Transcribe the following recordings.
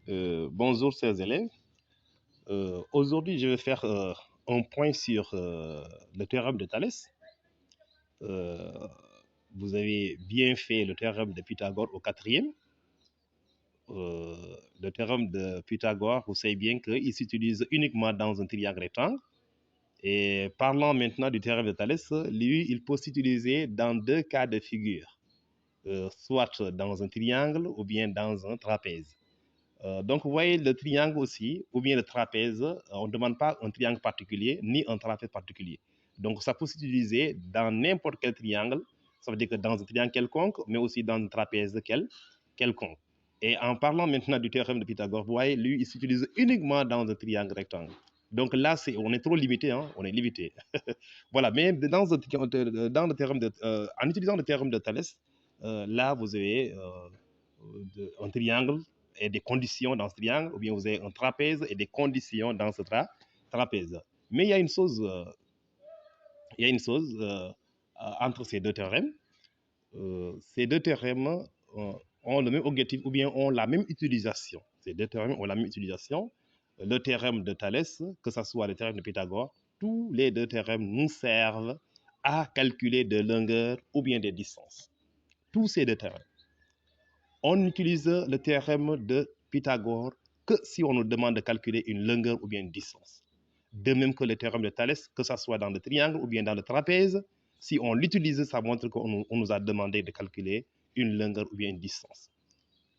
Bonjour chers élèves. Aujourd'hui, je vais faire un point sur le théorème de Thalès. Euh, vous avez bien fait le théorème de Pythagore au quatrième. Le théorème de Pythagore, vous savez bien qu'il s'utilise uniquement dans un triangle rectangle. Et parlant maintenant du théorème de Thalès, lui, il peut s'utiliser dans deux cas de figure, soit dans un triangle ou bien dans un trapèze. Donc, vous voyez le triangle aussi, ou bien le trapèze, on ne demande pas un triangle particulier, ni un trapèze particulier. Donc, ça peut s'utiliser dans n'importe quel triangle, ça veut dire que dans un triangle quelconque, mais aussi dans un trapèze quelconque. Et en parlant maintenant du théorème de Pythagore, vous voyez, lui, il s'utilise uniquement dans un triangle rectangle. Donc là, on est trop limité, hein, on est limité. Voilà, mais dans le théorème en utilisant le théorème de Thalès, là, vous avez un triangle et des conditions dans ce triangle, ou bien vous avez un trapèze et des conditions dans ce trapèze. Mais il y a une chose, entre ces deux théorèmes. Ces deux théorèmes ont le même objectif ou bien ont la même utilisation. Ces deux théorèmes ont la même utilisation. Le théorème de Thalès, que ce soit le théorème de Pythagore, tous les deux théorèmes nous servent à calculer des longueurs ou bien des distances. Tous ces deux théorèmes. On utilise le théorème de Pythagore que si on nous demande de calculer une longueur ou bien une distance. De même que le théorème de Thalès, que ce soit dans le triangle ou bien dans le trapèze, si on l'utilise, ça montre qu'on nous a demandé de calculer une longueur ou bien une distance.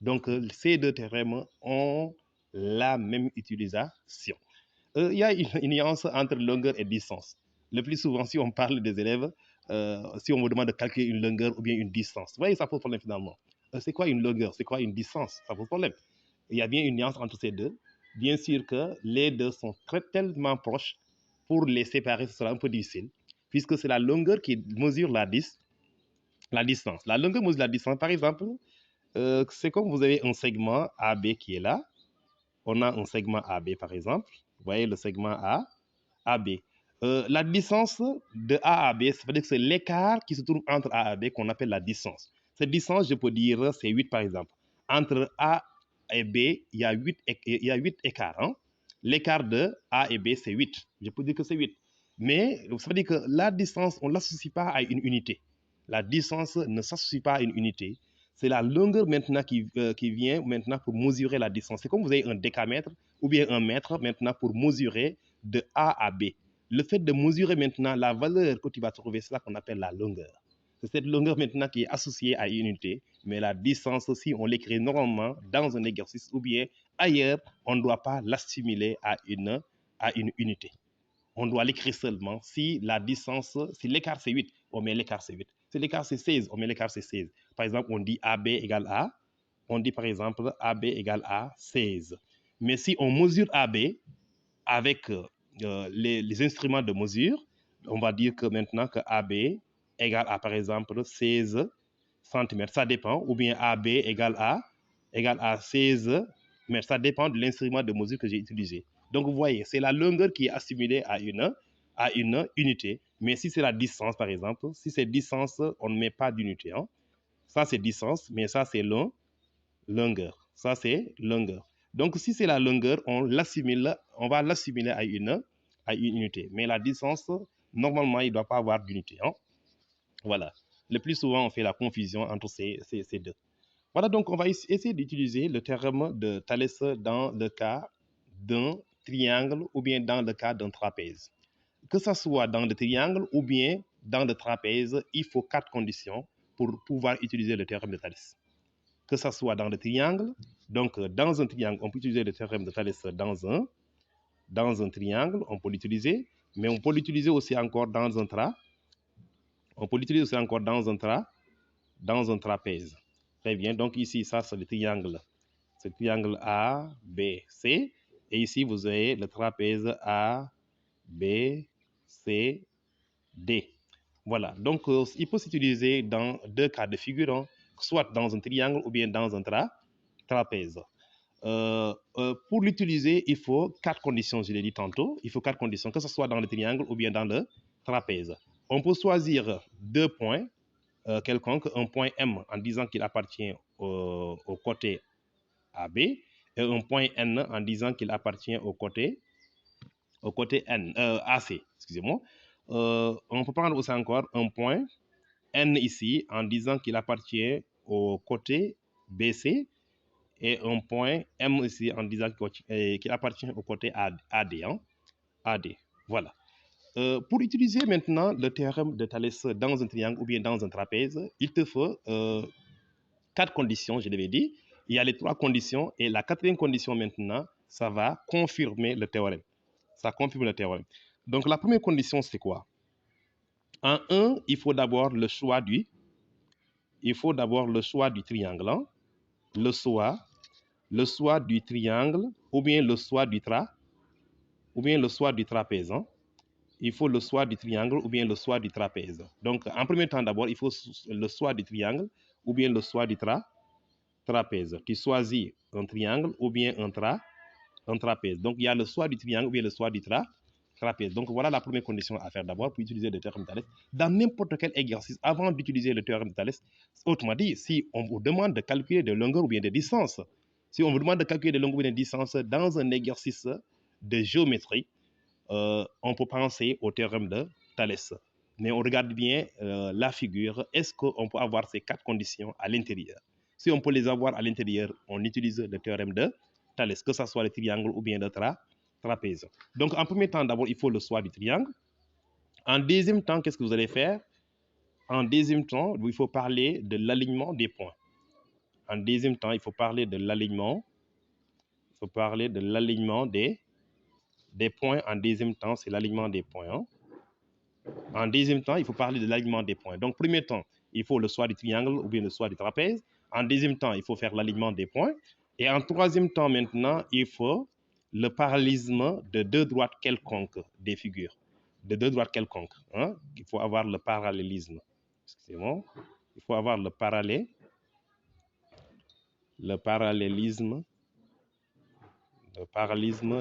Donc, ces deux théorèmes ont la même utilisation. Il y a une nuance entre longueur et distance. Le plus souvent, si on parle des élèves, si on vous demande de calculer une longueur ou bien une distance, vous voyez, ça pose problème finalement. C'est quoi une longueur? C'est quoi une distance? Ça pose problème. Il y a bien une nuance entre ces deux. Bien sûr que les deux sont tellement proches. Pour les séparer, ce sera un peu difficile, puisque c'est la longueur qui mesure la distance. La longueur mesure la distance. Par exemple, c'est comme vous avez un segment AB qui est là. On a un segment AB, par exemple. Vous voyez le segment AB. La distance de A à B, ça veut dire que c'est l'écart qui se trouve entre A et B qu'on appelle la distance. Cette distance, je peux dire, c'est 8 par exemple. Entre A et B, il y a 8 écarts. Hein? L'écart de A et B, c'est 8. Je peux dire que c'est 8. Mais ça veut dire que la distance, on ne l'associe pas à une unité. La distance ne s'associe pas à une unité. C'est la longueur maintenant qui vient maintenant pour mesurer la distance. C'est comme vous avez un décamètre ou bien un mètre maintenant pour mesurer de A à B. Le fait de mesurer maintenant la valeur que tu vas trouver, c'est ça qu'on appelle la longueur. C'est cette longueur maintenant qui est associée à une unité, mais la distance, si on l'écrit normalement dans un exercice ou bien ailleurs, on ne doit pas l'assimiler à une unité. On doit l'écrire seulement si la distance, si l'écart c'est 8, on met l'écart c'est 8. Si l'écart c'est 16, on met l'écart c'est 16. Par exemple, on dit AB égale A, on dit par exemple AB égale A 16. Mais si on mesure AB avec les instruments de mesure, on va dire que maintenant que AB égale à par exemple 16 cm, ça dépend, ou bien AB égale à 16 mètres, ça dépend de l'instrument de mesure que j'ai utilisé. Donc vous voyez, c'est la longueur qui est assimilée à une unité, mais si c'est la distance par exemple, si c'est distance, on ne met pas d'unité. Hein. Ça c'est distance, mais ça c'est longueur. Ça c'est longueur. Donc si c'est la longueur, on va l'assimiler à une unité. Mais la distance, normalement, il ne doit pas avoir d'unité. Hein. Voilà. Le plus souvent, on fait la confusion entre ces deux. Voilà, donc on va essayer d'utiliser le théorème de Thalès dans le cas d'un triangle ou bien dans le cas d'un trapèze. Que ce soit dans le triangle ou bien dans le trapèze, il faut 4 conditions pour pouvoir utiliser le théorème de Thalès. Que ce soit dans le triangle, donc dans un triangle, on peut utiliser le théorème de Thalès dans un triangle, on peut l'utiliser, mais on peut l'utiliser aussi encore dans un on peut l'utiliser aussi encore dans un trapèze. Très bien, donc ici, ça c'est le triangle. C'est le triangle A, B, C. Et ici, vous avez le trapèze A, B, C, D. Voilà, donc il peut s'utiliser dans deux cas de figure, hein, soit dans un triangle ou bien dans un trapèze. Pour l'utiliser, il faut 4 conditions, je l'ai dit tantôt. Il faut 4 conditions, que ce soit dans le triangle ou bien dans le trapèze. On peut choisir 2 points quelconques, un point M en disant qu'il appartient au côté AB et un point N en disant qu'il appartient au côté N, AC, excusez-moi. On peut prendre aussi encore un point N ici en disant qu'il appartient au côté BC et un point M ici en disant qu'il appartient au côté AD. Hein? AD. Voilà. Pour utiliser maintenant le théorème de Thalès dans un triangle ou bien dans un trapèze, il te faut 4 conditions, je l'avais dit. Il y a les 3 conditions et la 4e condition maintenant, ça va confirmer le théorème. Ça confirme le théorème. Donc la première condition, c'est quoi? En 1, il faut d'abord le choix du triangle, hein? le choix du triangle ou bien le choix du trapèze. Hein? Il faut le choix du triangle ou bien le choix du trapèze. Donc, en premier temps, d'abord, il faut le choix du triangle ou bien le choix du trapèze. Tu choisis un triangle ou bien un trapèze. Donc, il y a le choix du triangle ou bien le choix du trapèze. Donc, voilà la première condition à faire d'abord pour utiliser le théorème de Thalès. Dans n'importe quel exercice, avant d'utiliser le théorème de Thalès, autrement dit, si on vous demande de calculer des longueurs ou bien des distances, si on vous demande de calculer des longueurs ou bien des distances dans un exercice de géométrie, on peut penser au théorème de Thalès. Mais on regarde bien la figure. Est-ce qu'on peut avoir ces 4 conditions à l'intérieur? Si on peut les avoir à l'intérieur, on utilise le théorème de Thalès, que ce soit le triangle ou bien le trapèze. Donc, en premier temps, d'abord, il faut le choix du triangle. En deuxième temps, qu'est-ce que vous allez faire? En deuxième temps, il faut parler de l'alignement des points. En deuxième temps, il faut parler de l'alignement. Il faut parler de l'alignement des points. En deuxième temps, c'est l'alignement des points. Hein? En deuxième temps, il faut parler de l'alignement des points. Donc, premier temps, il faut le choix du triangle ou bien le choix du trapèze. En deuxième temps, il faut faire l'alignement des points. Et en troisième temps, maintenant, il faut le parallélisme de 2 droites quelconques des figures. De 2 droites quelconques. Hein? Il faut avoir le parallélisme. Excusez-moi. Il faut avoir le parallélisme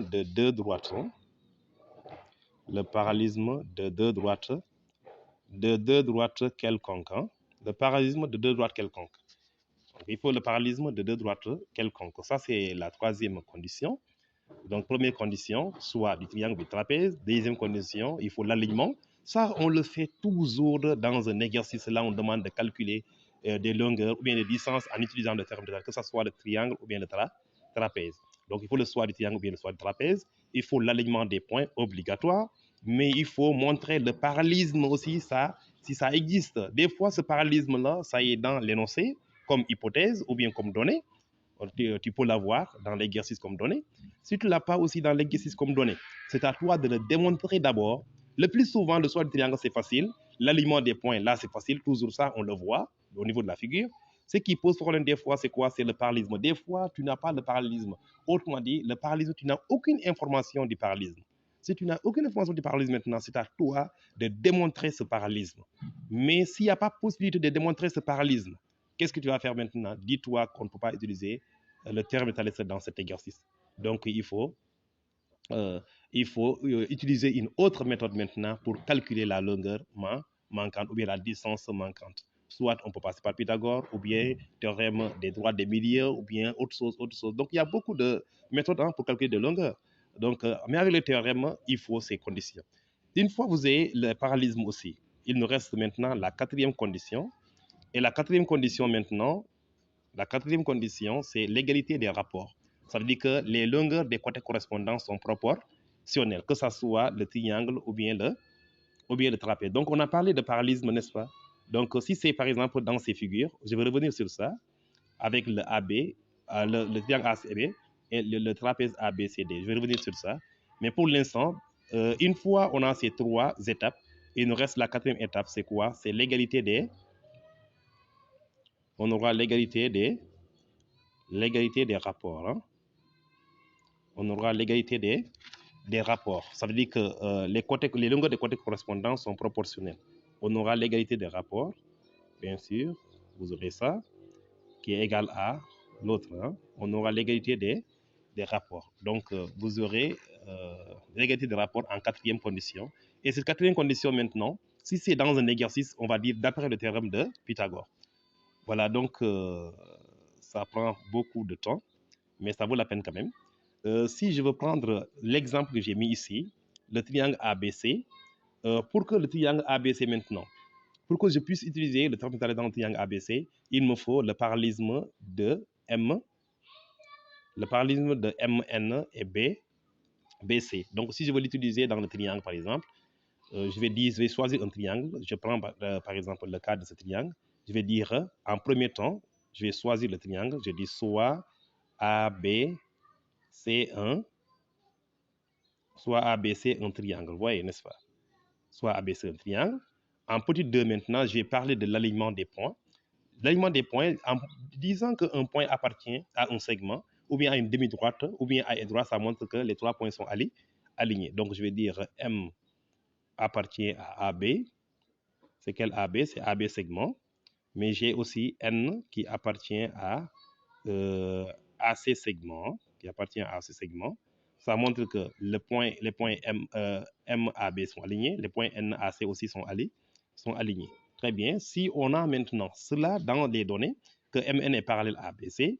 de 2 droites. Hein? Le parallélisme de 2 droites quelconques. Hein? Le parallélisme de 2 droites quelconques. Donc, il faut le parallélisme de 2 droites quelconques. Ça, c'est la troisième condition. Donc, première condition, soit du triangle du trapèze. Deuxième condition, il faut l'alignement. Ça, on le fait toujours dans un exercice. Là, on demande de calculer des longueurs ou bien des distances en utilisant le terme de que ce soit le triangle ou bien le trapèze. Donc, il faut le choix du triangle ou bien le choix du trapèze. Il faut l'alignement des points obligatoire. Mais il faut montrer le parallélisme aussi, ça, si ça existe. Des fois, ce parallélisme-là, ça est dans l'énoncé comme hypothèse ou bien comme donnée. Tu peux l'avoir dans l'exercice comme donnée. Si tu ne l'as pas aussi dans l'exercice comme donnée, c'est à toi de le démontrer d'abord. Le plus souvent, le choix du triangle, c'est facile. L'alignement des points, là, c'est facile. Toujours ça, on le voit au niveau de la figure. Ce qui pose problème des fois, c'est quoi? C'est le parallélisme. Des fois, tu n'as pas le parallélisme. Autrement dit, le parallélisme, tu n'as aucune information du parallélisme. Si tu n'as aucune information du parallélisme maintenant, c'est à toi de démontrer ce parallélisme. Mais s'il n'y a pas possibilité de démontrer ce parallélisme, qu'est-ce que tu vas faire maintenant? Dis-toi qu'on ne peut pas utiliser le terme de Thalès dans cet exercice. Donc, il faut utiliser une autre méthode maintenant pour calculer la longueur manquante ou bien la distance manquante. Soit on peut passer par Pythagore, ou bien théorème des droits des milieux, ou bien autre chose. Donc, il y a beaucoup de méthodes pour calculer de longueur. Donc, mais avec le théorème, il faut ces conditions. Une fois que vous avez le parallélisme aussi, il nous reste maintenant la 4e condition. Et la 4e condition maintenant, c'est l'égalité des rapports. Ça veut dire que les longueurs des côtés correspondants sont proportionnelles, que ce soit le triangle ou bien le trapèze. Donc, on a parlé de parallélisme, n'est-ce pas? Donc, si c'est par exemple dans ces figures, je vais revenir sur ça, avec le AB, le triangle ACB et le trapèze ABCD. Je vais revenir sur ça. Mais pour l'instant, une fois on a ces 3 étapes, il nous reste la 4e étape, c'est quoi? C'est l'égalité des... On aura l'égalité des rapports. Hein? On aura l'égalité des rapports. Ça veut dire que les longueurs des côtés correspondants sont proportionnelles. On aura l'égalité des rapports, bien sûr. Vous aurez ça, qui est égal à l'autre. Hein? On aura l'égalité des rapports. Donc, vous aurez l'égalité des rapports en 4e condition. Et cette 4e condition maintenant, si c'est dans un exercice, on va dire d'après le théorème de Pythagore. Voilà, donc ça prend beaucoup de temps. mais ça vaut la peine quand même. Si je veux prendre l'exemple que j'ai mis ici, le triangle ABC, pour que le triangle ABC maintenant, pour que je puisse utiliser le théorème de Thalès dans le triangle ABC, il me faut le parallélisme de MN et BC. Donc, si je veux l'utiliser dans le triangle, par exemple, je vais choisir un triangle. Je prends par exemple le cas de ce triangle. Je vais dire, en premier temps, je vais choisir le triangle. Je dis soit ABC1, soit ABC un triangle. Vous voyez, n'est-ce pas? Soit ABC un triangle. En petit 2, maintenant, je vais parler de l'alignement des points. L'alignement des points, en disant qu'un point appartient à un segment, ou bien à une demi-droite, ou bien à une droite, ça montre que les 3 points sont alignés. Donc, je vais dire M appartient à AB. C'est quel AB? C'est AB segment. Mais j'ai aussi N qui appartient à AC segment, Ça montre que les points MAB sont alignés, les points NAC aussi sont alignés. Très bien. Si on a maintenant cela dans les données, que MN est parallèle à ABC,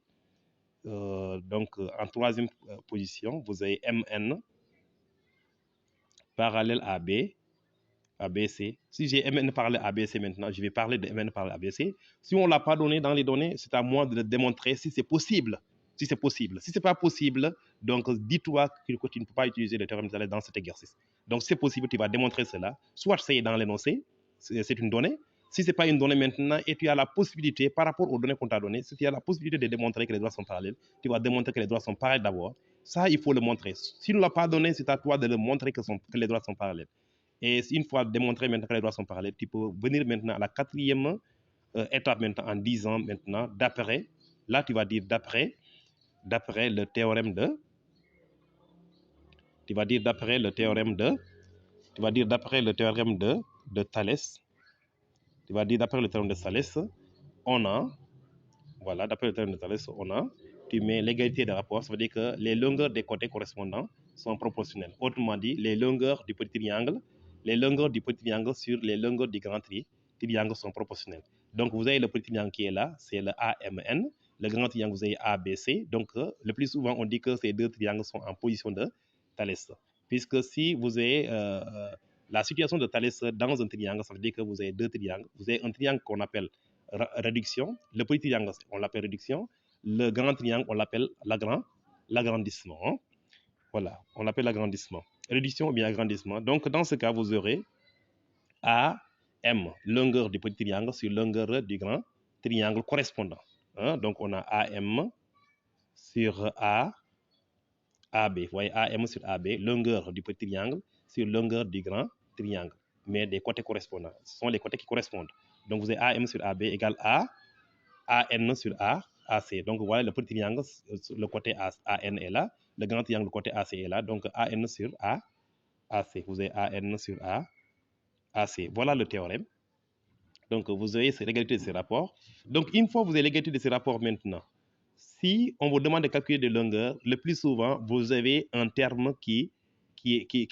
donc en troisième position, vous avez MN parallèle à ABC. Si j'ai MN parallèle à ABC maintenant, je vais parler de MN parallèle à ABC. Si on ne l'a pas donné dans les données, c'est à moi de le démontrer si c'est possible. Si c'est possible. Si ce n'est pas possible, donc dis-toi que tu ne peux pas utiliser le théorème de Thalès dans cet exercice. Donc si c'est possible, tu vas démontrer cela. Soit c'est dans l'énoncé, c'est une donnée. Si ce n'est pas une donnée maintenant et tu as la possibilité, par rapport aux données qu'on t'a données, si tu as la possibilité de démontrer que les droits sont parallèles, tu vas démontrer que les droits sont parallèles d'abord. Ça, il faut le montrer. Si tu ne l'as pas donné, c'est à toi de le montrer que les droits sont parallèles. Et une fois démontré maintenant que les droits sont parallèles, tu peux venir maintenant à la quatrième étape maintenant en disant maintenant d'après, là tu vas dire d'après le théorème de, tu vas dire d'après le théorème de Thalès, on a, voilà, d'après le théorème de Thalès, tu mets l'égalité de rapport, ça veut dire que les longueurs des côtés correspondants sont proportionnelles. Autrement dit, les longueurs du petit triangle sur les longueurs du grand triangle sont proportionnelles. Donc, vous avez le petit triangle qui est là, c'est le AMN. Le grand triangle, vous avez ABC. Donc, le plus souvent, on dit que ces deux triangles sont en position de Thalès. Puisque si vous avez la situation de Thalès dans un triangle, ça veut dire que vous avez deux triangles. Vous avez un triangle qu'on appelle réduction. Le petit triangle, on l'appelle réduction. Le grand triangle, on l'appelle l'agrandissement. Voilà, on l'appelle l'agrandissement. Réduction ou bien agrandissement. Donc, dans ce cas, vous aurez AM, longueur du petit triangle sur longueur du grand triangle correspondant. Donc, on a AM sur AB. Vous voyez, AM sur AB, longueur du petit triangle sur longueur du grand triangle. Mais des côtés correspondants. Ce sont les côtés qui correspondent. Donc, vous avez AM sur AB égale AN sur AC. Donc, voilà, le petit triangle, le côté AN est là. Le grand triangle, le côté AC est là. Donc, AN sur AC. Vous avez AN sur AC. Voilà le théorème. Donc, vous avez l'égalité de ces rapports. Donc, une fois que vous avez l'égalité de ces rapports maintenant, si on vous demande de calculer des longueurs, le plus souvent, vous avez un terme qui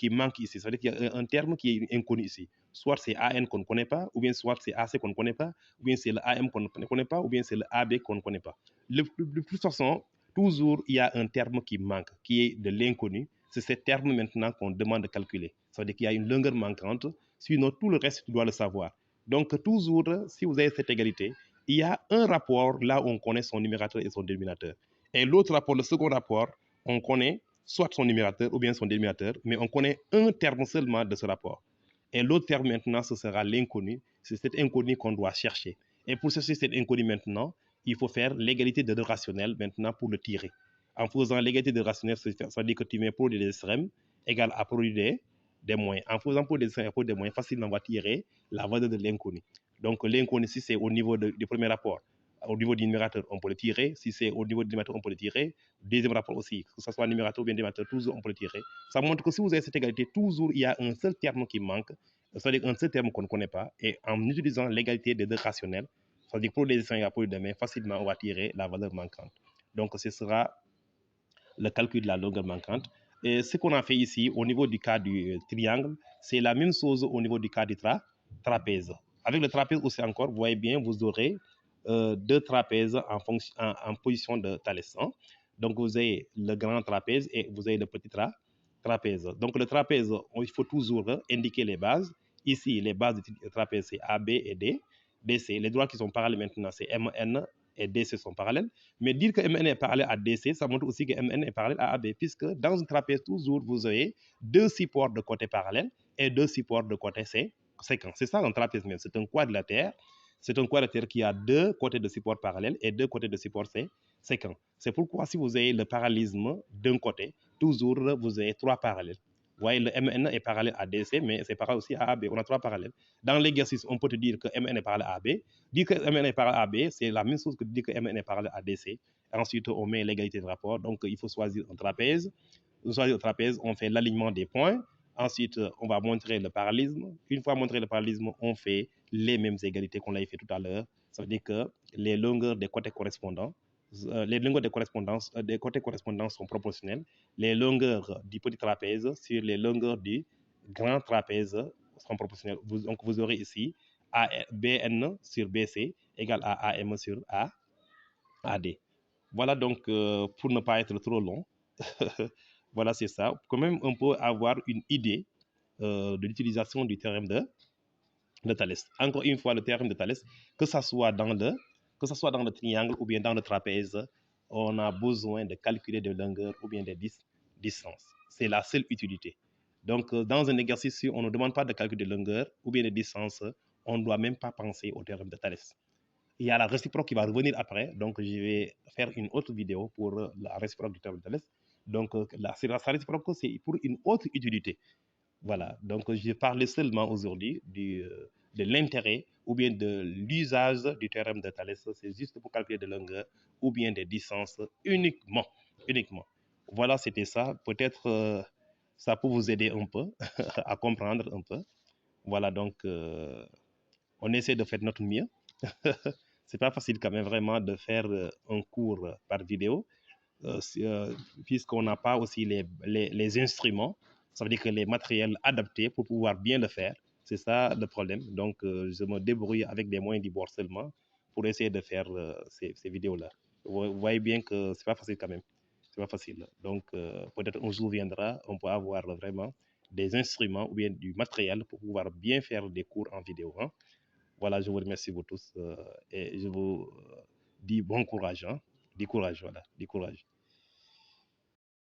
manque ici. Ça veut dire qu'il y a un terme qui est inconnu ici. Soit c'est AN qu'on ne connaît pas, ou bien soit c'est AC qu'on ne connaît pas, ou bien c'est le AM qu'on ne connaît pas, ou bien c'est le AB qu'on ne connaît pas. De toute façon, toujours, il y a un terme qui manque, qui est de l'inconnu. C'est ce terme maintenant qu'on demande de calculer. Ça veut dire qu'il y a une longueur manquante, sinon tout le reste, tu dois le savoir. Donc, toujours, si vous avez cette égalité, il y a un rapport là où on connaît son numérateur et son dénominateur. Et l'autre rapport, le second rapport, on connaît soit son numérateur ou bien son dénominateur, mais on connaît un terme seulement de ce rapport. Et l'autre terme maintenant, ce sera l'inconnu. C'est cet inconnu qu'on doit chercher. Et pour chercher cet inconnu maintenant, il faut faire l'égalité de deux rationnels maintenant pour le tirer. En faisant l'égalité de rationnels, ça veut dire que tu mets produit des extrêmes égal à produit des moyens. En faisant produit des extrêmes et produit des moyens, facilement on va tirer la valeur de l'inconnu. Donc l'inconnu, si c'est au niveau du premier rapport, au niveau du numérateur, on peut le tirer. Si c'est au niveau du dénominateur, on peut le tirer. Deuxième rapport aussi, que ce soit numérateur ou bien dénominateur, toujours on peut le tirer. Ça montre que si vous avez cette égalité, toujours il y a un seul terme qui manque, c'est-à-dire un seul terme qu'on ne connaît pas. Et en utilisant l'égalité des deux rationnels, c'est-à-dire pour les dessins et pour les domaines, facilement on va tirer la valeur manquante. Donc ce sera le calcul de la longueur manquante. Et ce qu'on a fait ici au niveau du cas du triangle, c'est la même chose au niveau du cas du trapèze. Avec le trapèze aussi encore, vous voyez bien, vous aurez deux trapèzes en position de Thalès. Donc, vous avez le grand trapèze et vous avez le petit trapèze. Donc, le trapèze, il faut toujours indiquer les bases. Ici, les bases du trapèze, c'est A, B et D. DC, les droits qui sont parallèles maintenant, c'est MN et DC sont parallèles. Mais dire que MN est parallèle à DC, ça montre aussi que MN est parallèle à AB, puisque dans un trapèze, toujours, vous avez 2 supports de côté parallèle et 2 supports de côté séquent. C'est ça un trapèze même, c'est un quadrilatère. C'est un quadrilatère qui a 2 côtés de support parallèles et 2 côtés de support séquent. C'est pourquoi si vous avez le parallélisme d'un côté, toujours vous avez 3 parallèles. Vous voyez, le MN est parallèle à DC, mais c'est parallèle aussi à AB. On a 3 parallèles. Dans l'exercice, on peut te dire que MN est parallèle à AB. Dire que MN est parallèle à AB, c'est la même chose que dire que MN est parallèle à DC. Ensuite, on met l'égalité de rapport. Donc, il faut choisir un trapèze. On choisit le trapèze, on fait l'alignement des points. Ensuite, on va montrer le parallélisme. Une fois montré le parallélisme, on fait les mêmes égalités qu'on l'avait fait tout à l'heure. Ça veut dire que les longueurs des côtés correspondants, les longueurs des côtés correspondants sont proportionnelles. Les longueurs du petit trapèze sur les longueurs du grand trapèze sont proportionnelles. Donc, vous aurez ici BN sur BC égale à AM sur AD. Voilà donc, pour ne pas être trop long, voilà, c'est ça. Quand même, on peut avoir une idée de l'utilisation du théorème de Thalès. Encore une fois, le théorème de Thalès, que ce soit dans le triangle ou bien dans le trapèze, on a besoin de calculer des longueurs ou bien des distances. C'est la seule utilité. Donc, dans un exercice, si on ne demande pas de calculer des longueurs ou bien des distances, on ne doit même pas penser au théorème de Thalès. Il y a la réciproque qui va revenir après, donc je vais faire une autre vidéo pour la réciproque du théorème de Thalès. Donc, la réciproque, c'est pour une autre utilité. Voilà, donc je parlais seulement aujourd'hui de l'intérêt ou bien de l'usage du théorème de Thalès. C'est juste pour calculer des longueurs ou bien des distances uniquement. Voilà, c'était ça. Peut-être ça peut vous aider un peu à comprendre un peu. Voilà, donc on essaie de faire notre mieux. C'est pas facile quand même vraiment de faire un cours par vidéo. Puisqu'on n'a pas aussi les instruments, ça veut dire que les matériels adaptés pour pouvoir bien le faire. C'est ça le problème. Donc, je me débrouille avec des moyens du bord seulement pour essayer de faire ces vidéos-là. Vous voyez bien que c'est pas facile quand même. C'est pas facile. Donc, peut-être un jour viendra, on peut avoir vraiment des instruments ou bien du matériel pour pouvoir bien faire des cours en vidéo. Hein. Voilà, je vous remercie vous tous et je vous dis bon courage. Hein. Du courage, voilà, du courage.